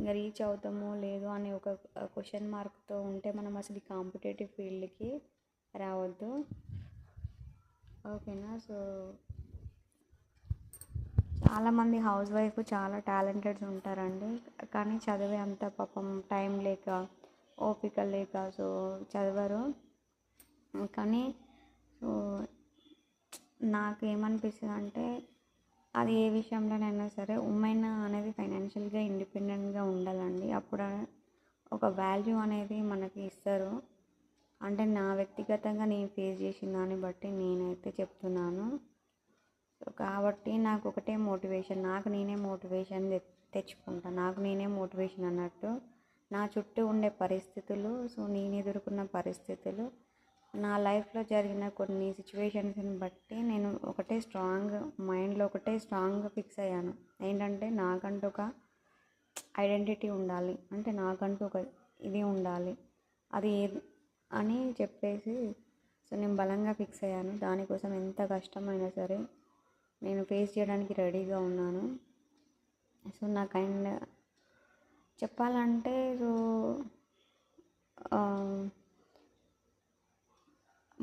ఇంకా రీచ్ అవుతామో లేదో అనే ఒక క్వశ్చన్ మార్క్తో ఉంటే మనం అసలు ఈ కాంపిటేటివ్ ఫీల్డ్కి రావద్దు. ఓకేనా? సో చాలామంది హౌస్ వైఫ్ చాలా టాలెంటెడ్స్ ఉంటారండి, కానీ చదివే అంత పాపం టైం లేక ఓపిక లేక సో చదవరు. కానీ సో నాకు ఏమనిపిస్తుంది అంటే అది ఏ విషయంలోనైనా సరే ఉమెన్ అనేది ఫైనాన్షియల్గా ఇండిపెండెంట్గా ఉండాలండి. అప్పుడు ఒక వాల్యూ అనేది మనకి ఇస్తారు. అంటే నా వ్యక్తిగతంగా నేను ఫేస్ చేసిన దాన్ని బట్టి నేనైతే చెప్తున్నాను. సో కాబట్టి నాకు ఒకటే మోటివేషన్, నాకు నేనే మోటివేషన్ తెచ్చుకుంటాను. నాకు నేనే మోటివేషన్ అన్నట్టు నా చుట్టూ ఉండే పరిస్థితులు, సో నేను ఎదుర్కొన్న పరిస్థితులు, నా లైఫ్లో జరిగిన కొన్ని సిచ్యువేషన్స్ని బట్టి నేను ఒకటే మైండ్లో ఒకటే స్ట్రాంగ్గా ఫిక్స్ అయ్యాను. ఏంటంటే నాకంటూ ఒక ఐడెంటిటీ ఉండాలి, అంటే నాకంటూ ఒక ఇది ఉండాలి, అది ఏది అని చెప్పేసి సో నేను బలంగా ఫిక్స్ అయ్యాను. దానికోసం ఎంత కష్టమైనా సరే నేను ఫేస్ చేయడానికి రెడీగా ఉన్నాను. సో నాకు అండ్ చెప్పాలంటే సో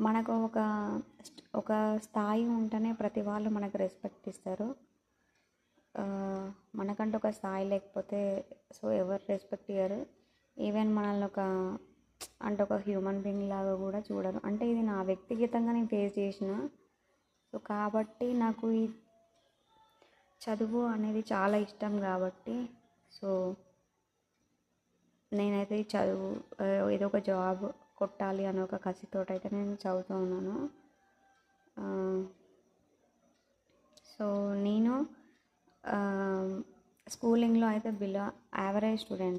మనకు ఒక స్థాయి ఉంటేనే ప్రతి వాళ్ళు మనకు రెస్పెక్ట్ ఇస్తారు. మనకంటూ ఒక స్థాయి లేకపోతే సో ఎవరు రెస్పెక్ట్ ఇవ్వరు. ఈవెన్ మనల్ని ఒక హ్యూమన్ బీయింగ్ లాగా కూడా చూడరు. అంటే ఇది నా వ్యక్తిగతంగా నేను ఫేస్ చేసిన. సో కాబట్టి నాకు ఈ చదువు అనేది చాలా ఇష్టం కాబట్టి సో నేనైతే ఈ చదువు ఏదో ఒక జాబ్ కొట్టాలి అని ఒక కసితోటి అయితే నేను చదువుతూ ఉన్నాను. సో నేను స్కూలింగ్లో అయితే బిలో యావరేజ్ స్టూడెంట్.